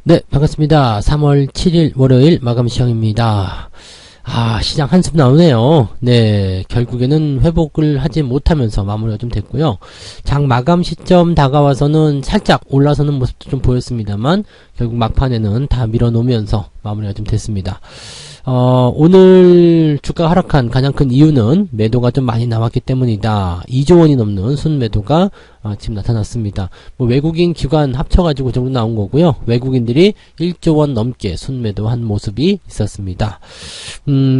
네, 반갑습니다. 3월 7일 월요일 마감 시황입니다. 시장 한숨 나오네요. 네, 결국에는 회복을 하지 못하면서 마무리가 좀 됐고요. 장 마감 시점 다가와서는 살짝 올라서는 모습도 좀 보였습니다만 결국 막판에는 다 밀어놓으면서 마무리가 좀 됐습니다. 오늘 주가 하락한 가장 큰 이유는 매도가 좀 많이 나왔기 때문이다. 2조 원이 넘는 순매도가 지금 나타났습니다. 외국인 기관 합쳐가지고 정도 나온 거고요. 외국인들이 1조 원 넘게 순매도한 모습이 있었습니다.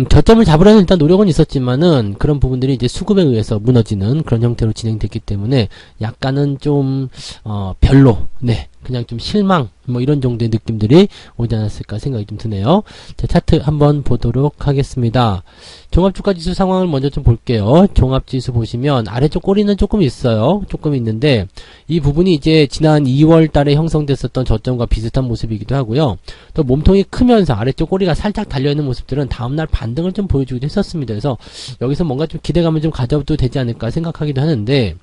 저점을 잡으려는 일단 노력은 있었지만은 그런 부분들이 이제 수급에 의해서 무너지는 그런 형태로 진행됐기 때문에 약간은 좀 별로, 네, 그냥 좀 실망 이런 정도의 느낌들이 오지 않았을까 생각이 좀 드네요. 자, 차트 한번 보도록 하겠습니다. 종합주가지수 상황을 먼저 좀 볼게요. 종합지수 보시면 아래쪽 꼬리는 조금 있어요. 조금 있는데 이 부분이 이제 지난 2월 달에 형성됐었던 저점과 비슷한 모습이기도 하고요. 또 몸통이 크면서 아래쪽 꼬리가 살짝 달려있는 모습들은 다음날 반등을 좀 보여주기도 했었습니다. 그래서 여기서 뭔가 좀 기대감을 좀 가져도 되지 않을까 생각하기도 하는데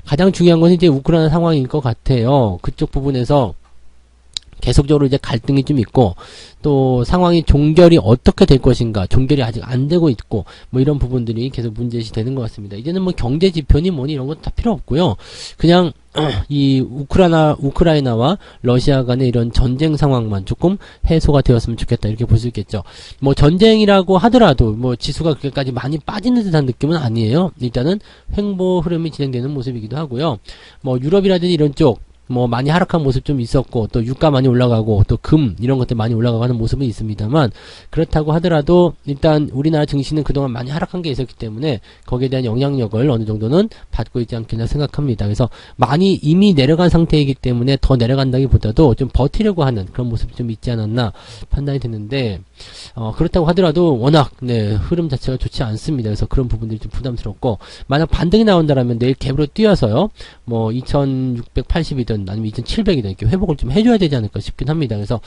가장 중요한 것은 이제 우크라이나 상황일 것 같아요. 그쪽 부분에서 계속적으로 이제 갈등이 좀 있고 또 상황이 종결이 어떻게 될 것인가, 종결이 아직 안 되고 있고 이런 부분들이 계속 문제시 되는 것 같습니다. 이제는 경제 지표니 뭐니 이런 것도 다 필요 없고요. 그냥 이 우크라이나와 러시아 간의 이런 전쟁 상황만 조금 해소가 되었으면 좋겠다 이렇게 볼 수 있겠죠. 전쟁이라고 하더라도 지수가 그렇게까지 많이 빠지는 듯한 느낌은 아니에요. 일단은 횡보 흐름이 진행되는 모습이기도 하고요. 유럽이라든지 이런 쪽 많이 하락한 모습 좀 있었고, 또 유가 많이 올라가고, 또 금, 이런 것들 많이 올라가고 하는 모습은 있습니다만, 그렇다고 하더라도, 일단 우리나라 증시는 그동안 많이 하락한 게 있었기 때문에, 거기에 대한 영향력을 어느 정도는 받고 있지 않겠나 생각합니다. 그래서 많이 이미 내려간 상태이기 때문에 더 내려간다기 보다도 좀 버티려고 하는 그런 모습이 좀 있지 않았나 판단이 되는데, 그렇다고 하더라도 워낙, 네, 흐름 자체가 좋지 않습니다. 그래서 그런 부분들이 좀 부담스럽고, 만약 반등이 나온다라면 내일 갭으로 뛰어서요, 2680이든 아니면 2700이든 이렇게 회복을 좀 해줘야 되지 않을까 싶긴 합니다. 그래서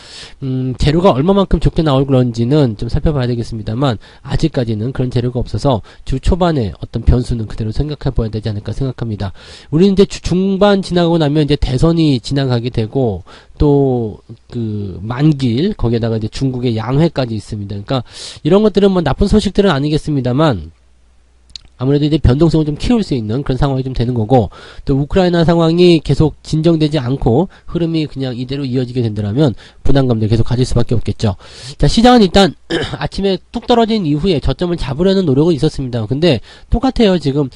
재료가 얼마만큼 좋게 나올 그런지는 좀 살펴봐야 되겠습니다만 아직까지는 그런 재료가 없어서 주 초반에 어떤 변수는 그대로 생각해 봐야 되지 않을까 생각합니다. 우리는 이제 주 중반 지나가고 나면 이제 대선이 지나가게 되고 또 만길 거기에다가 이제 중국의 양회까지 있습니다. 그러니까 이런 것들은 나쁜 소식들은 아니겠습니다만 아무래도 이제 변동성을 좀 키울 수 있는 그런 상황이 좀 되는 거고, 또 우크라이나 상황이 계속 진정되지 않고 흐름이 그냥 이대로 이어지게 된다면 부담감들 계속 가질 수밖에 없겠죠. 자, 시장은 일단 아침에 뚝 떨어진 이후에 저점을 잡으려는 노력은 있었습니다. 근데 똑같아요. 지금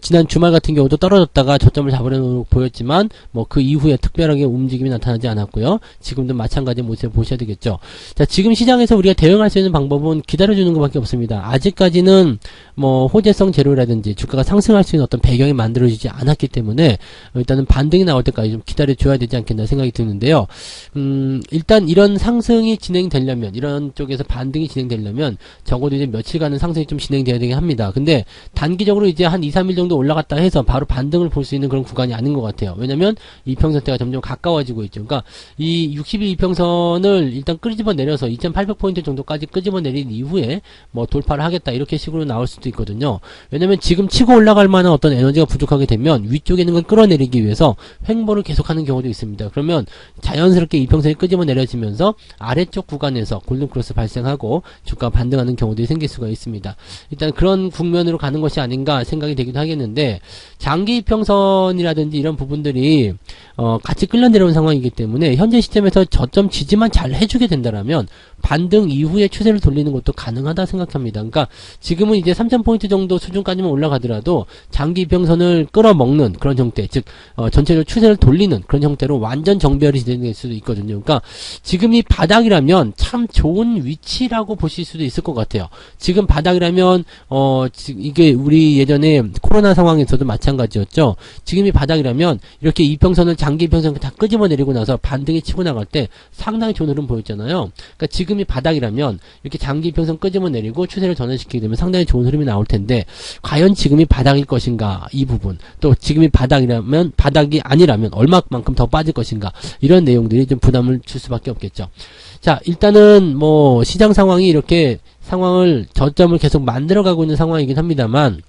지난 주말 같은 경우도 떨어졌다가 저점을 잡으려는 노력 보였지만 그 이후에 특별하게 움직임이 나타나지 않았고요. 지금도 마찬가지 모습을 보셔야 되겠죠. 자, 지금 시장에서 우리가 대응할 수 있는 방법은 기다려주는 것밖에 없습니다. 아직까지는 호재성 재료라든지 주가가 상승할 수 있는 어떤 배경이 만들어지지 않았기 때문에 일단은 반등이 나올 때까지 좀 기다려줘야 되지 않겠나 생각이 드는데요. 일단 이런 상승이 진행되려면, 이런 쪽에서 반등이 진행되려면 적어도 이제 며칠간은 상승이 좀 진행되어야 되긴 합니다. 근데 단기적으로 이제 한 2, 3일 정도 올라갔다 해서 바로 반등을 볼 수 있는 그런 구간이 아닌 것 같아요. 왜냐면 이평선대가 점점 가까워지고 있죠. 그러니까 이 60일 이평선을 일단 끄집어 내려서 2800포인트 정도까지 끄집어 내린 이후에 돌파를 하겠다 이렇게 식으로 나올 수도 있거든요. 왜냐면 지금 치고 올라갈 만한 어떤 에너지가 부족하게 되면 위쪽에 있는 걸 끌어내리기 위해서 횡보를 계속하는 경우도 있습니다. 그러면 자연스럽게 이평선이 끄집어 내려지면서 아래쪽 구간에서 골든크로스 발생하고 주가 반등하는 경우도 생길 수가 있습니다. 일단 그런 국면으로 가는 것이 아닌가 생각이 되기도 하겠는데, 장기 이평선이라든지 이런 부분들이 같이 끌려 내려온 상황이기 때문에 현재 시점에서 저점 지지만 잘 해주게 된다라면 반등 이후에 추세를 돌리는 것도 가능하다 생각합니다. 그러니까 지금은 이제 3000포인트 정도 수준까지만 올라가더라도 장기 이평선을 끌어먹는 그런 형태, 즉 전체적으로 추세를 돌리는 그런 형태로 완전 정별이 진행될 수도 있거든요. 그러니까 지금이 바닥이라면 참 좋은 위치라고 보실 수도 있을 것 같아요. 지금 바닥이라면 이게 우리 예전에 코로나 상황에서도 마찬가지였죠. 지금이 바닥이라면 이렇게 이평선을 장기 이평선을 다 끄집어 내리고 나서 반등이 치고 나갈 때 상당히 좋은 흐름 보였잖아요. 그러니까 지금이 바닥이라면 이렇게 장기 이평선 끄집어 내리고 추세를 전환시키게 되면 상당히 좋은 흐름이 나올 텐데, 과연 지금이 바닥일 것인가, 이 부분, 또 지금이 바닥이라면, 바닥이 아니라면 얼마만큼 더 빠질 것인가, 이런 내용들이 좀 부담을 줄 수밖에 없겠죠. 자, 일단은 시장 상황이 이렇게 상황을 저점을 계속 만들어가고 있는 상황이긴 합니다만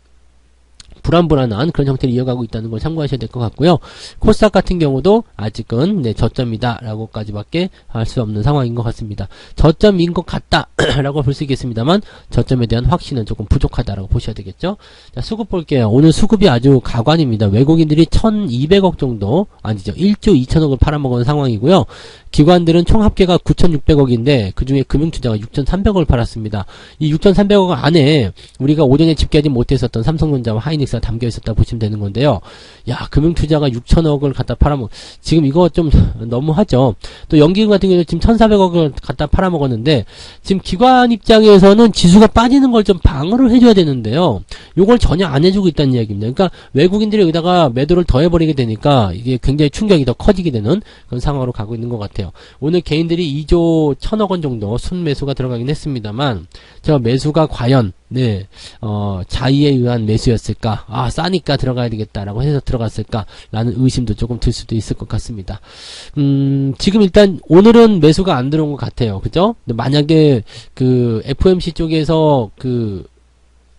불안불안한 그런 형태를 이어가고 있다는 걸 참고하셔야 될 것 같고요. 코스닥 같은 경우도 아직은 네, 저점이다 라고까지밖에 할 수 없는 상황인 것 같습니다. 저점인 것 같다 라고 볼 수 있겠습니다만 저점에 대한 확신은 조금 부족하다라고 보셔야 되겠죠. 자, 수급 볼게요. 오늘 수급이 아주 가관입니다. 외국인들이 1200억 정도, 아니죠, 1조 2천억을 팔아먹은 상황이고요. 기관들은 총 합계가 9600억인데 그 중에 금융투자가 6300억을 팔았습니다. 이 6300억 안에 우리가 오전에 집계하지 못했었던 삼성전자와 하이닉스가 담겨 있었다 보시면 되는 건데요. 야, 금융투자가 6000억을 갖다 팔아먹, 지금 이거 좀 너무하죠. 또 연기금 같은 경우는 지금 1400억을 갖다 팔아먹었는데 지금 기관 입장에서는 지수가 빠지는 걸 좀 방어를 해줘야 되는데요. 요걸 전혀 안 해주고 있다는 이야기입니다. 그러니까 외국인들이 여기다가 매도를 더해버리게 되니까 이게 굉장히 충격이 더 커지게 되는 그런 상황으로 가고 있는 것 같아요. 오늘 개인들이 2조 1000억 원 정도 순매수가 들어가긴 했습니다만 저 매수가 과연 네, 자의에 의한 매수였을까? 아, 싸니까 들어가야 되겠다라고 해서 들어갔을까라는 의심도 조금 들 수도 있을 것 같습니다. 지금 일단 오늘은 매수가 안 들어온 것 같아요. 그죠? 근데 만약에 그 FOMC 쪽에서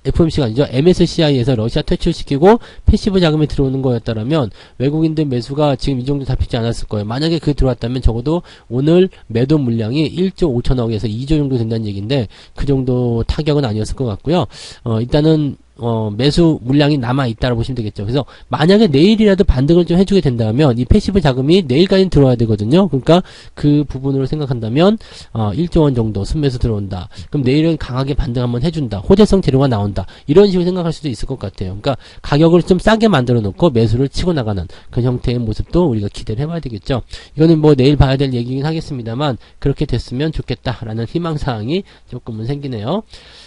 FOMC가 아니죠. MSCI에서 러시아 퇴출시키고 패시브 자금이 들어오는 거였다라면 외국인들 매수가 지금 이 정도 잡히지 않았을 거예요. 만약에 그게 들어왔다면 적어도 오늘 매도 물량이 1조 5천억에서 2조 정도 된다는 얘기인데 그 정도 타격은 아니었을 것 같고요. 일단은 매수 물량이 남아있다고 보시면 되겠죠. 그래서 만약에 내일이라도 반등을 좀 해주게 된다면 이 패시브 자금이 내일까지는 들어와야 되거든요. 그러니까 그 부분으로 생각한다면 1조 원 정도 순매수 들어온다. 그럼 내일은 강하게 반등 한번 해준다. 호재성 재료가 나온다. 이런 식으로 생각할 수도 있을 것 같아요. 그러니까 가격을 좀 싸게 만들어 놓고 매수를 치고 나가는 그런 형태의 모습도 우리가 기대를 해봐야 되겠죠. 이거는 뭐 내일 봐야 될 얘기긴 하겠습니다만 그렇게 됐으면 좋겠다라는 희망사항이 조금은 생기네요.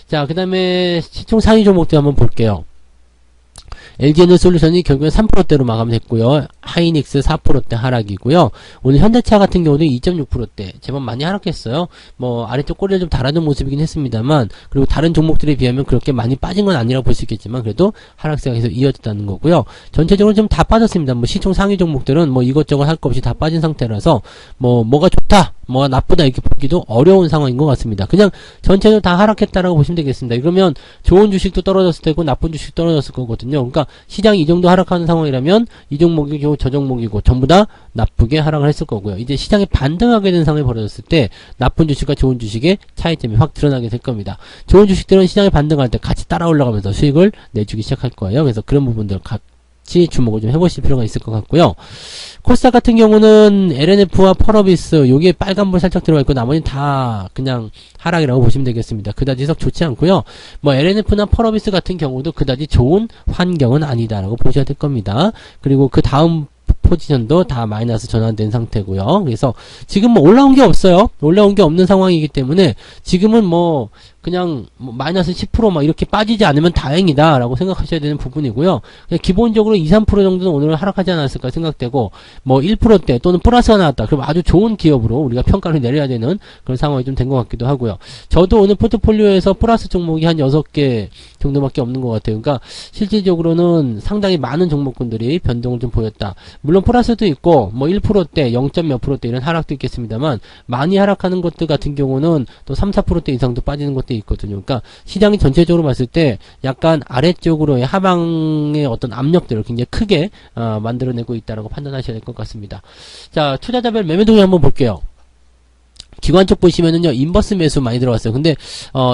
자, 그 다음에 시총 상위 종목들 한번 볼게요. LG에너솔루션이 결국엔 3%대로 마감됐고요. 하이닉스 4%대 하락이고요. 오늘 현대차 같은 경우도 2.6%대 제법 많이 하락했어요. 뭐 아래쪽 꼬리를 좀 달아준 모습이긴 했습니다만 그리고 다른 종목들에 비하면 그렇게 많이 빠진 건 아니라고 볼 수 있겠지만 그래도 하락세가 계속 이어졌다는 거고요. 전체적으로 좀 다 빠졌습니다. 뭐 시총 상위 종목들은 뭐 이것저것 할 거 없이 다 빠진 상태라서 뭐가 좋다 뭐가 나쁘다 이렇게 보기도 어려운 상황인 것 같습니다. 그냥 전체적으로 다 하락했다라고 보시면 되겠습니다. 그러면 좋은 주식도 떨어졌을 테고 나쁜 주식도 떨어졌을 거거든요. 그러니까 시장이 이 정도 하락하는 상황이라면 이 종목이고 저 종목이고 전부 다 나쁘게 하락을 했을 거고요. 이제 시장이 반등하게 된 상황이 벌어졌을 때 나쁜 주식과 좋은 주식의 차이점이 확 드러나게 될 겁니다. 좋은 주식들은 시장이 반등할 때 같이 따라 올라가면서 수익을 내주기 시작할 거예요. 그래서 그런 부분들 같이 주목을 좀 해보실 필요가 있을 것 같고요. 코스닥 같은 경우는 LNF와 펄어비스 요게 빨간불 살짝 들어가 있고 나머지는 다 그냥 하락이라고 보시면 되겠습니다. 그다지 썩 좋지 않고요. 뭐 LNF나 펄어비스 같은 경우도 그다지 좋은 환경은 아니다라고 보셔야 될 겁니다. 그리고 그 다음 포지션도 다 마이너스 전환된 상태고요. 그래서 지금 뭐 올라온 게 없어요. 올라온 게 없는 상황이기 때문에 지금은 뭐 그냥 뭐 마이너스 10% 막 이렇게 빠지지 않으면 다행이다 라고 생각하셔야 되는 부분이고요. 그냥 기본적으로 2, 3% 정도는 오늘 하락하지 않았을까 생각되고 뭐 1%대 또는 플러스가 나왔다. 그럼 아주 좋은 기업으로 우리가 평가를 내려야 되는 그런 상황이 좀 된 것 같기도 하고요. 저도 오늘 포트폴리오에서 플러스 종목이 한 6개 정도밖에 없는 것 같아요. 그러니까 실질적으로는 상당히 많은 종목군들이 변동을 좀 보였다. 물론 플러스도 있고 뭐 1%대 0. 몇 %대 이런 하락도 있겠습니다만 많이 하락하는 것들 같은 경우는 또 3, 4%대 이상도 빠지는 것도 있거든요. 그러니까 시장이 전체적으로 봤을 때 약간 아래쪽으로의 하방의 어떤 압력들을 굉장히 크게 만들어내고 있다라고 판단하셔야 될 것 같습니다. 자, 투자자별 매매 동향 한번 볼게요. 기관 쪽 보시면은요, 인버스 매수 많이 들어왔어요. 근데,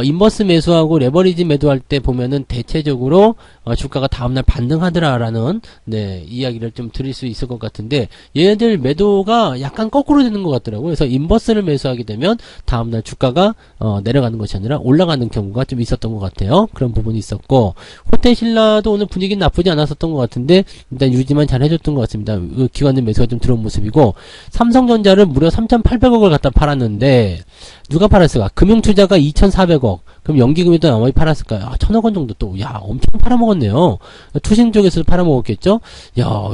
인버스 매수하고 레버리지 매도할 때 보면은 대체적으로, 주가가 다음날 반등하더라라는, 네, 이야기를 좀 드릴 수 있을 것 같은데, 얘네들 매도가 약간 거꾸로 되는 것 같더라고요. 그래서 인버스를 매수하게 되면, 다음날 주가가, 내려가는 것이 아니라 올라가는 경우가 좀 있었던 것 같아요. 그런 부분이 있었고, 호텔신라도 오늘 분위기는 나쁘지 않았었던 것 같은데, 일단 유지만 잘 해줬던 것 같습니다. 기관의 매수가 좀 들어온 모습이고, 삼성전자를 무려 3,800억을 갖다 팔았는데, 누가 팔았을까? 금융투자가 2,400억. 그럼 연기금이 또 나머지 팔았을까요? 1,000억 원 정도 또, 엄청 팔아먹었네요. 투신 쪽에서도 팔아먹었겠죠?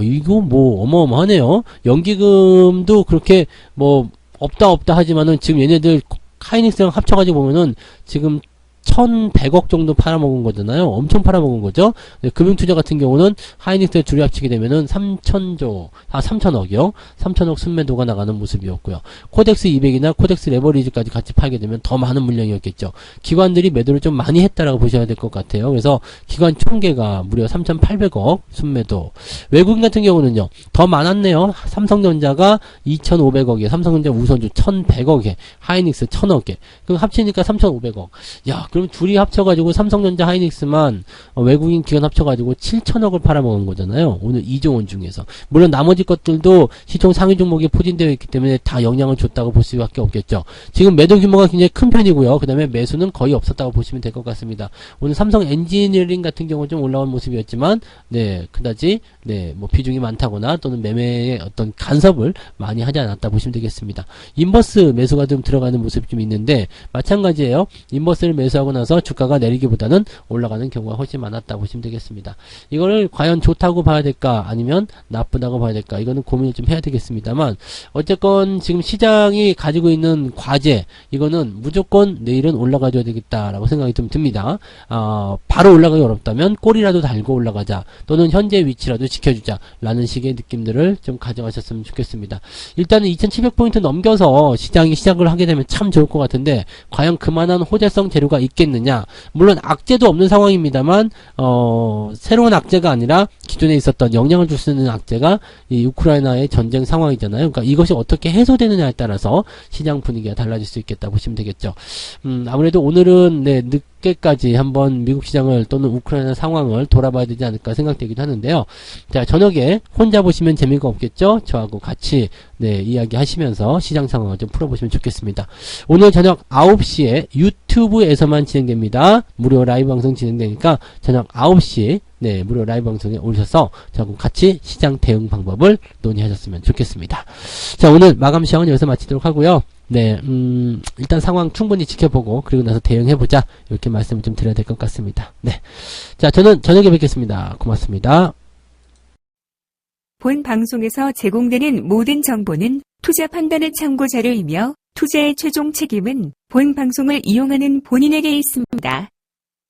이거 뭐, 어마어마하네요. 연기금도 그렇게 뭐, 없다 하지만은 지금 얘네들 하이닉스랑 합쳐가지고 보면은 지금 1100억 정도 팔아먹은 거잖아요. 엄청 팔아먹은 거죠. 금융투자 같은 경우는 하이닉스 둘이 합치게 되면은 3천억이요. 3천억 순매도가 나가는 모습이었고요. 코덱스 200이나 코덱스 레버리지까지 같이 팔게 되면 더 많은 물량이었겠죠. 기관들이 매도를 좀 많이 했다라고 보셔야 될 것 같아요. 그래서 기관 총계가 무려 3,800억 순매도. 외국인 같은 경우는요, 더 많았네요. 삼성전자가 2,500억에, 삼성전자 우선주 1,100억에, 하이닉스 1,000억에. 그럼 합치니까 3,500억. 야, 그럼 둘이 합쳐가지고 삼성전자 하이닉스만 외국인 기관 합쳐가지고 7천억을 팔아먹은 거잖아요. 오늘 2조 원 중에서. 물론 나머지 것들도 시총 상위 종목에 포진되어 있기 때문에 다 영향을 줬다고 볼 수밖에 없겠죠. 지금 매도 규모가 굉장히 큰 편이고요. 그 다음에 매수는 거의 없었다고 보시면 될 것 같습니다. 오늘 삼성 엔지니어링 같은 경우 좀 올라온 모습이었지만, 네, 그다지, 네, 뭐 비중이 많다거나 또는 매매의 어떤 간섭을 많이 하지 않았다 보시면 되겠습니다. 인버스 매수가 좀 들어가는 모습이 좀 있는데, 마찬가지예요. 인버스를 매수하고 나서 주가가 내리기보다는 올라가는 경우가 훨씬 많았다 보시면 되겠습니다. 이거를 과연 좋다고 봐야 될까 아니면 나쁘다고 봐야 될까, 이거는 고민을 좀 해야 되겠습니다만, 어쨌건 지금 시장이 가지고 있는 과제, 이거는 무조건 내일은 올라가줘야 되겠다라고 생각이 좀 듭니다. 바로 올라가기 어렵다면 꼬리라도 달고 올라가자, 또는 현재 위치라도 지켜주자 라는 식의 느낌들을 좀 가져가셨으면 좋겠습니다. 일단은 2700포인트 넘겨서 시장이 시작을 하게 되면 참 좋을 것 같은데, 과연 그만한 호재성 재료가 있겠느냐. 물론 악재도 없는 상황입니다만, 새로운 악재가 아니라 기존에 있었던 영향을 줄 수 있는 악재가 이 우크라이나의 전쟁 상황이잖아요. 그러니까 이것이 어떻게 해소되느냐에 따라서 시장 분위기가 달라질 수 있겠다 보시면 되겠죠. 아무래도 오늘은 네, 늦게까지 한번 미국 시장을 또는 우크라이나 상황을 돌아봐야 되지 않을까 생각되기도 하는데요. 자, 저녁에 혼자 보시면 재미가 없겠죠? 저하고 같이 네, 이야기 하시면서 시장 상황을 좀 풀어보시면 좋겠습니다. 오늘 저녁 9시에 유튜브에서만 진행됩니다. 무료 라이브 방송 진행되니까 저녁 9시 네, 무료 라이브 방송에 오셔서 저하고 같이 시장 대응 방법을 논의하셨으면 좋겠습니다. 자, 오늘 마감 시황은 여기서 마치도록 하고요. 네, 일단 상황 충분히 지켜보고 그리고 나서 대응해보자, 이렇게 말씀을 좀 드려야 될 것 같습니다. 네, 자, 저는 저녁에 뵙겠습니다. 고맙습니다. 본 방송에서 제공되는 모든 정보는 투자 판단의 참고 자료이며 투자의 최종 책임은 본 방송을 이용하는 본인에게 있습니다.